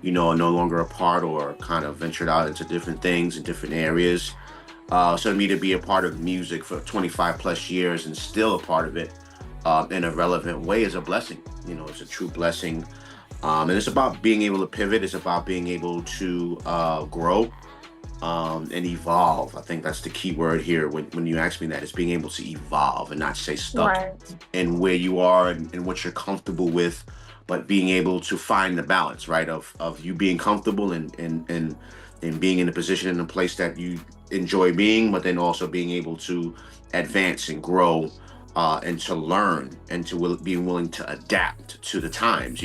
you know, are no longer a part or kind of ventured out into different things in different areas. So me to be a part of music for 25 plus years and still a part of it in a relevant way is a blessing. You know, it's a true blessing. And it's about being able to pivot. It's about being able to grow and evolve. I think that's the key word here when you ask me that, is being able to evolve and not stay stuck Right. in where you are and what you're comfortable with, but being able to find the balance, right, of you being comfortable and being in a position, in a place that you enjoy being, but then also being able to advance and grow, and to learn, and to being willing to adapt to the times.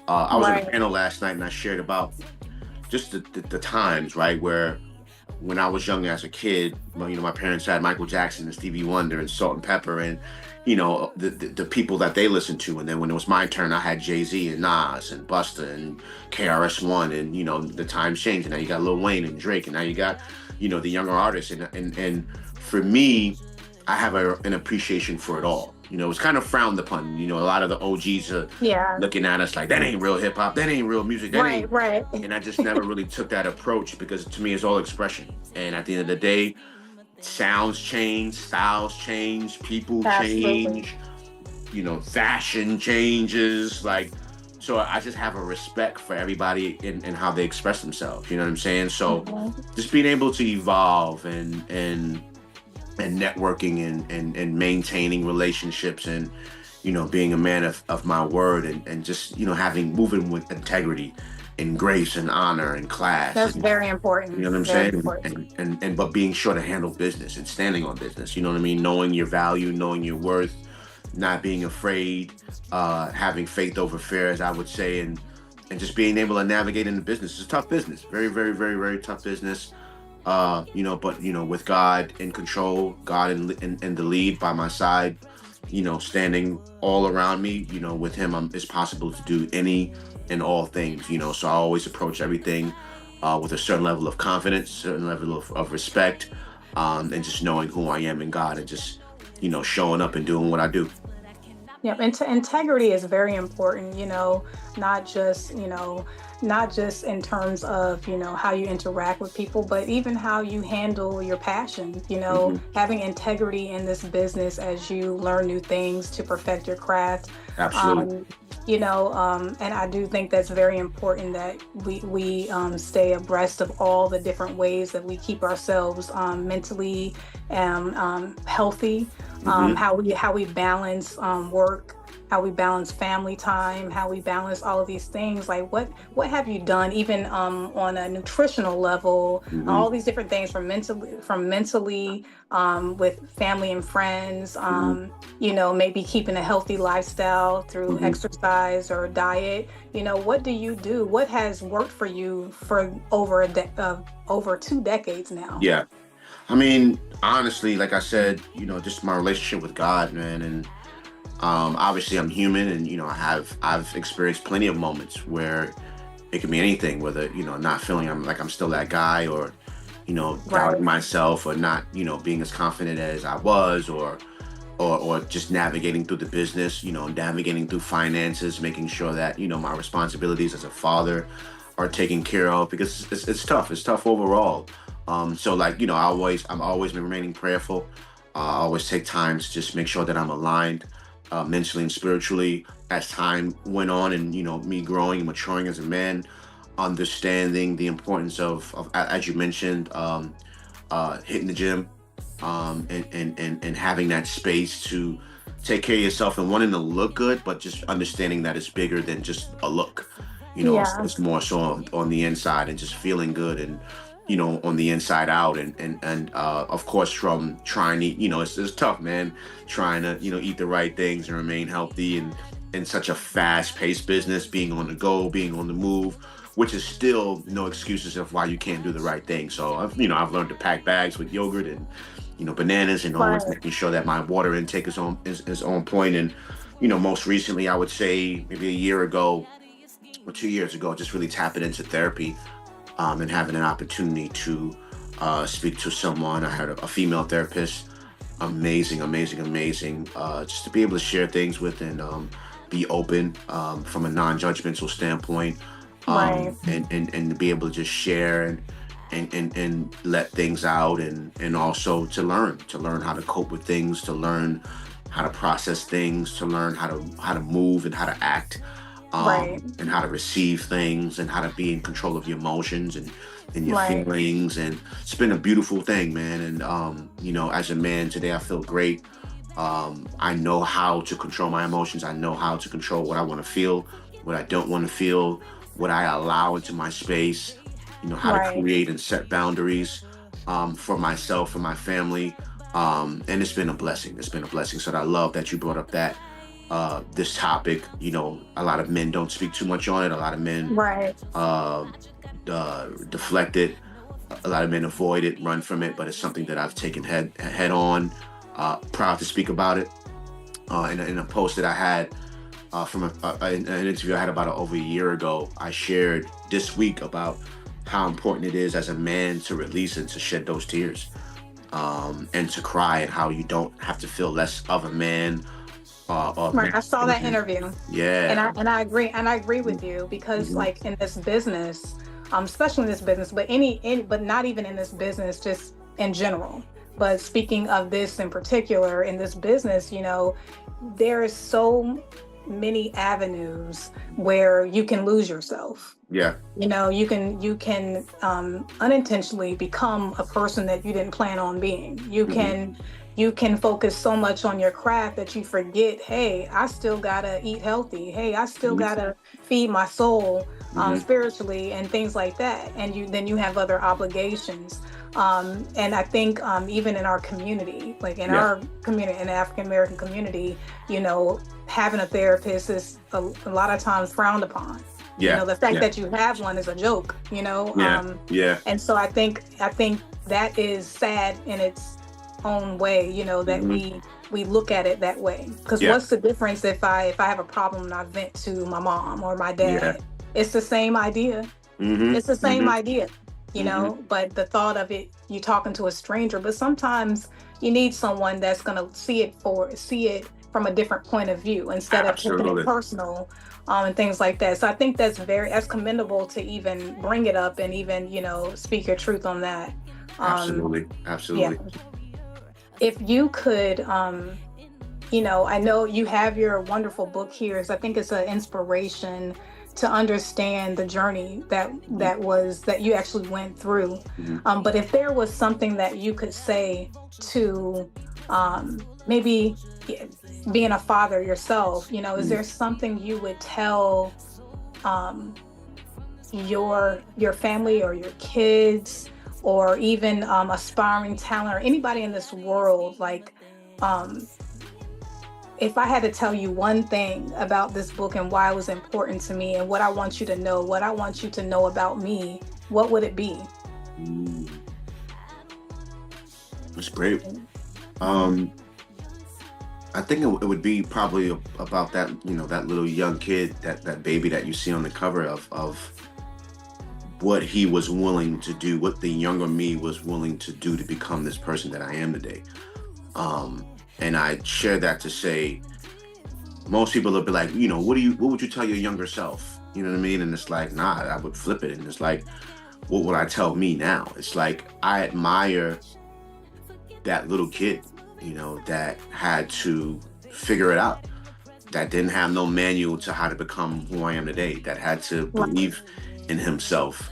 I was at a Right. panel last night, and I shared about just the times, right, where when I was young as a kid, my parents had Michael Jackson and Stevie Wonder and Salt and Pepper, and the people that they listened to. And then when it was my turn, I had Jay-Z and Nas and Busta and KRS-One, and the times changed. And now you got Lil Wayne and Drake, and now you got the younger artists. And for me, I have an appreciation for it all. It's kind of frowned upon. A lot of the OGs are looking at us like, that ain't real hip hop, that ain't real music, that ain't. Right. And I just never really took that approach, because to me it's all expression. And at the end of the day, sounds change, styles change, people change, fashion changes. So I just have a respect for everybody in how they express themselves. You know what I'm saying? So just being able to evolve and networking and maintaining relationships, and being a man of my word, and just moving with integrity and grace and honor and class. That's very important. You know what I'm saying? And but being sure to handle business and standing on business. You know what I mean? Knowing your value, knowing your worth, not being afraid, having faith over fear, as I would say, and just being able to navigate in the business. It's a tough business. Very, very, very, very tough business. But with God in control, God in the lead by my side, standing all around me, with him, it's possible to do any and all things, so I always approach everything with a certain level of confidence, certain level of respect, and just knowing who I am in God, and just, showing up and doing what I do. Yep, and integrity is very important, not just in terms of, how you interact with people, but even how you handle your passion, having integrity in this business as you learn new things to perfect your craft. Absolutely. And I do think that's very important, that we stay abreast of all the different ways that we keep ourselves mentally healthy, how we balance work, how we balance family time, how we balance all of these things. Like what have you done, even on a nutritional level, all these different things, from mentally with family and friends, maybe keeping a healthy lifestyle through exercise or diet. What do you do? What has worked for you for over 2 decades now? Yeah. I mean, honestly, like I said, just my relationship with God, man. And obviously I'm human, and I've experienced plenty of moments where it can be anything, whether not feeling I'm still that guy, or doubting myself, or not being as confident as I was, or just navigating through the business, navigating through finances, making sure that my responsibilities as a father are taken care of, because it's tough overall. So I'm always been remaining prayerful. I always take time to just make sure that I'm aligned mentally and spiritually as time went on, and me growing and maturing as a man, understanding the importance of as you mentioned, hitting the gym, and having that space to take care of yourself, and wanting to look good, but just understanding that it's bigger than just a look. It's more so on the inside, and just feeling good, and on the inside out, and of course, from trying to, it's tough, man, trying to, eat the right things and remain healthy, and in such a fast-paced business, being on the go, being on the move, which is still no excuses of why you can't do the right thing. So I've learned to pack bags with yogurt and, bananas, and always making sure that my water intake is on point. And, most recently, I would say maybe a year ago or 2 years ago, just really tapping into therapy, and having an opportunity to speak to someone. I had a female therapist, amazing, just to be able to share things with, and be open from a non-judgmental standpoint, and to be able to just share and let things out, and also to learn how to cope with things, to learn how to process things, to learn how to move and how to act. Right. And how to receive things and how to be in control of your emotions and your Right. feelings. And it's been a beautiful thing, man. And, you know, as a man today, I feel great. I know how to control my emotions. I know how to control what I want to feel, what I don't want to feel, what I allow into my space, you know, how to Right. create and set boundaries for myself, for my family. And it's been a blessing. It's been a blessing. So I love that you brought up that this topic. You know, a lot of men don't speak too much on it. A lot of men Right. deflect it. A lot of men avoid it, run from it. But it's something that I've taken head on. Proud to speak about it. In a post that I had from an interview I had about over a year ago, I shared this week about how important it is as a man to release and to shed those tears, and to cry, and how you don't have to feel less of a man. Right. I saw that interview. Yeah. And I agree. And I agree with you because like in this business, especially in this business, but but not even in this business, just in general. But speaking of this in particular, in this business, you know, there is so many avenues where you can lose yourself. Yeah. You know, you can unintentionally become a person that you didn't plan on being. You can focus so much on your craft that you forget, hey, I still gotta eat healthy. Hey, I still gotta feed my soul spiritually and things like that. And then you have other obligations. And I think even in our community, like in our community, in the African American community, you know, having a therapist is a lot of times frowned upon. You know, the fact that you have one is a joke, you know? And so I think that is sad in its own way, you know, that we look at it that way. Because what's the difference if I have a problem and I vent to my mom or my dad? It's the same idea. It's the same idea, you know, but the thought of it, you talking to a stranger, but sometimes you need someone that's going to see it from a different point of view instead of taking it personal. And things like that. So I think that's commendable to even bring it up and even, you know, speak your truth on that. Absolutely. Yeah. If you could, you know, I know you have your wonderful book here. So I think it's an inspiration to understand the journey that you actually went through. But if there was something that you could say to maybe being a father yourself, you know, is there something you would tell your family or your kids or even aspiring talent or anybody in this world, like if I had to tell you one thing about this book and why it was important to me and what I want you to know, what I want you to know about me, what would it be? That's great. I think it would be probably about that, you know, that little young kid, that baby that you see on the cover of what he was willing to do, what the younger me was willing to do to become this person that I am today. And I share that to say, most people will be like, you know, what would you tell your younger self? You know what I mean? And it's like, nah, I would flip it. And it's like, what would I tell me now? It's like, I admire that little kid, you know, that had to figure it out, that didn't have no manual to how to become who I am today, that had to believe in himself,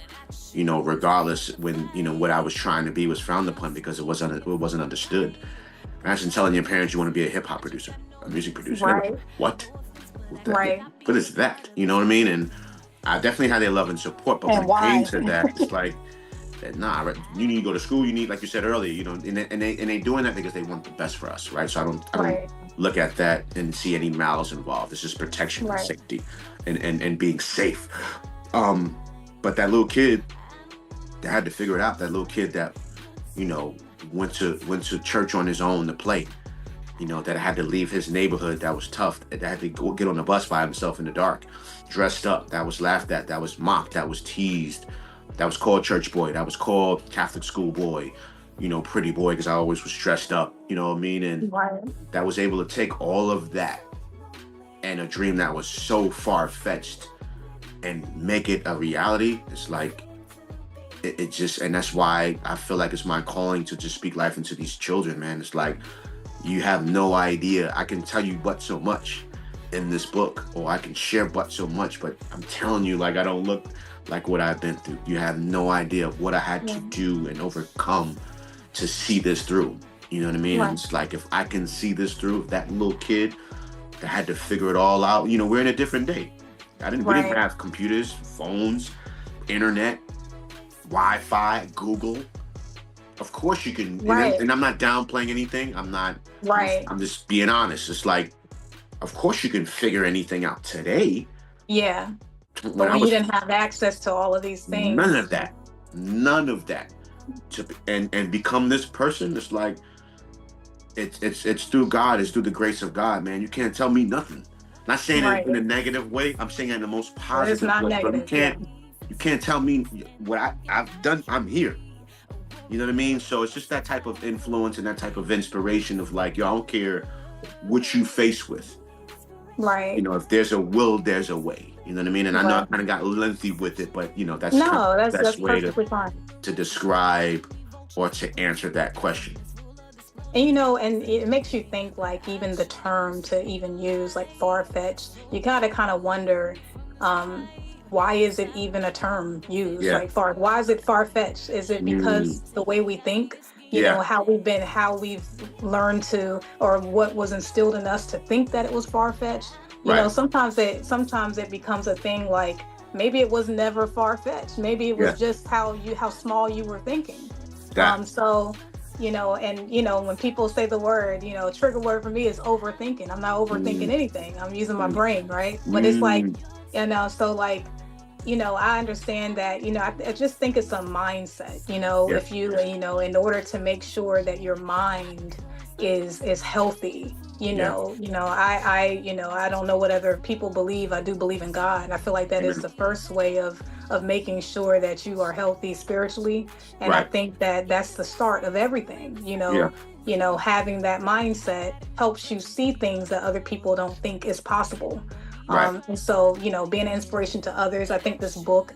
you know, regardless when, you know, what I was trying to be was frowned upon because it wasn't understood. Imagine telling your parents you want to be a hip hop producer, a music producer. Right. What? Right. What is that? You know what I mean? And I definitely had their love and support, but when it came to that, it's like, nah, you need to go to school. You need, like you said earlier, you know, and they doing that because they want the best for us, right? So I don't look at that and see any malice involved. It's just protection and safety, and being safe. But that little kid that had to figure it out, that little kid that, you know, went to church on his own to play, you know, that had to leave his neighborhood, that was tough, that had to go get on the bus by himself in the dark, dressed up, that was laughed at, that was mocked, that was teased, that was called church boy, that was called Catholic school boy, you know, pretty boy, because I always was dressed up, you know what I mean? And that was able to take all of that and a dream that was so far-fetched and make it a reality. It's like, it just, and that's why I feel like it's my calling to just speak life into these children, man. It's like, you have no idea. I can tell you but so much, in this book, or I can share but so much, but I'm telling you, like, I don't look like what I've been through. You have no idea of what I had to do and overcome to see this through. You know what I mean? Right. And it's like, if I can see this through, that little kid that had to figure it all out, you know, we're in a different day. We didn't have computers, phones, internet, Wi-Fi, Google. Of course you can, and I'm not downplaying anything. I'm not, I'm just being honest. It's like, of course you can figure anything out today. Yeah. But when you didn't have access to all of these things. None of that. And become this person, it's like, it's through God, it's through the grace of God, man. You can't tell me nothing. Not saying it in a negative way. I'm saying it in the most positive it's not way. Negative, you can't tell me what I've done. I'm here. You know what I mean? So it's just that type of influence and that type of inspiration of like, yo, I don't care what you face with. Right. You know, if there's a will, there's a way. You know what I mean? And I know I kind of got lengthy with it, but you know, that's the best way to describe or to answer that question. And you know, and it makes you think, like, even the term to even use, like far-fetched, you gotta kind of wonder, why is it even a term used? Like, why is it far-fetched? Is it because the way we think, you know, how we've learned to, or what was instilled in us to think that it was far-fetched? You know, sometimes it becomes a thing, like, maybe it was never far-fetched. Maybe it was just how small you were thinking. So, you know, and, you know, when people say the word, you know, trigger word for me is overthinking. I'm not overthinking anything. I'm using my brain, right? But it's like, you know, so like, you know, I understand that, you know, I just think it's a mindset, you know, if you know, in order to make sure that your mind is healthy, you know, I don't know what other people believe. I do believe in God. And I feel like that is the first way of making sure that you are healthy spiritually. And I think that that's the start of everything, you know, having that mindset helps you see things that other people don't think is possible. And so, you know, being an inspiration to others, I think this book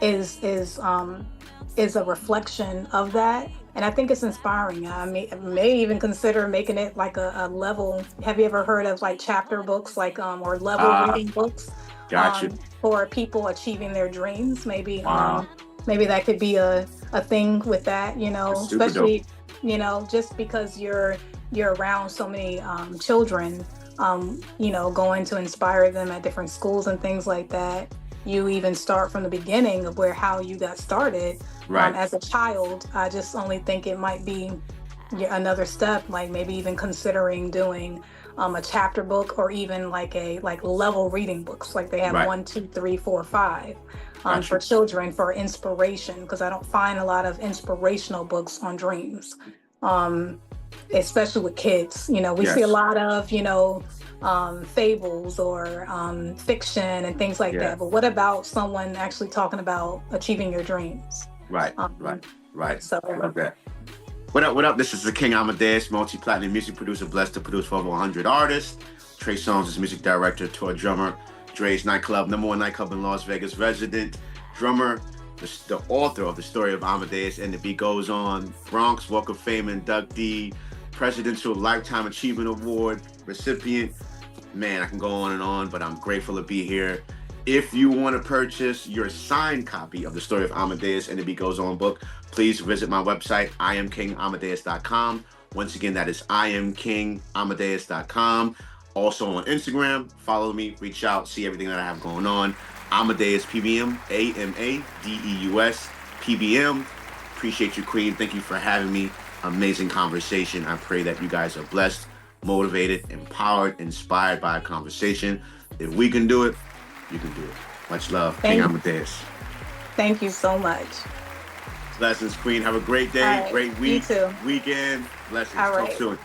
is a reflection of that. And I think it's inspiring. I may even consider making it like a level. Have you ever heard of like chapter books, like or level reading books? Gotcha. For people achieving their dreams. Maybe maybe that could be a thing with that, you know, especially dope. You know, just because you're around so many children, you know, going to inspire them at different schools and things like that. You even start from the beginning of how you got started as a child. I just only think it might be another step, like maybe even considering doing a chapter book, or even like level reading books, like they have 1, 2, 3, 4, 5 for children, for inspiration, because I don't find a lot of inspirational books on dreams, especially with kids. You know, we see a lot of, you know, fables or fiction and things like that. But what about someone actually talking about achieving your dreams? Right. So I love that. What up? This is the King Amadeus, multi-platinum music producer, blessed to produce for over 100 artists. Trey Songz is music director, tour drummer, Dre's nightclub, #1 nightclub in Las Vegas resident, drummer, the author of The Story of Amadeus and The Beat Goes On, Bronx Walk of Fame inductee, Presidential Lifetime Achievement Award recipient. Man, I can go on, but I'm grateful to be here. If you want to purchase your signed copy of The Story of Amadeus and The Beat Goes On book, please visit my website, IamKingAmadeus.com. Once again, that is IamKingAmadeus.com. Also on Instagram, follow me, reach out, see everything that I have going on. Amadeus PBM, AMADEUS PBM. Appreciate you, Queen. Thank you for having me. Amazing conversation. I pray that you guys are blessed, motivated, empowered, inspired by a conversation. If we can do it, you can do it. Much love. King Amadeus. Thank you so much. Blessings, Queen. Have a great day, great week, you too. Weekend. Blessings. Talk soon.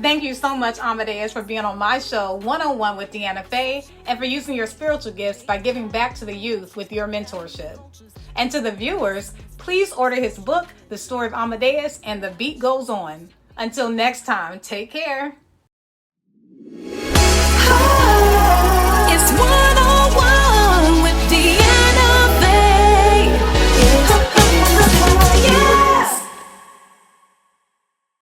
Thank you so much, Amadeus, for being on my show, One-on-One with DeAna Fai, and for using your spiritual gifts by giving back to the youth with your mentorship. And to the viewers, please order his book, The Story of Amadeus and The Beat Goes On. Until next time, take care.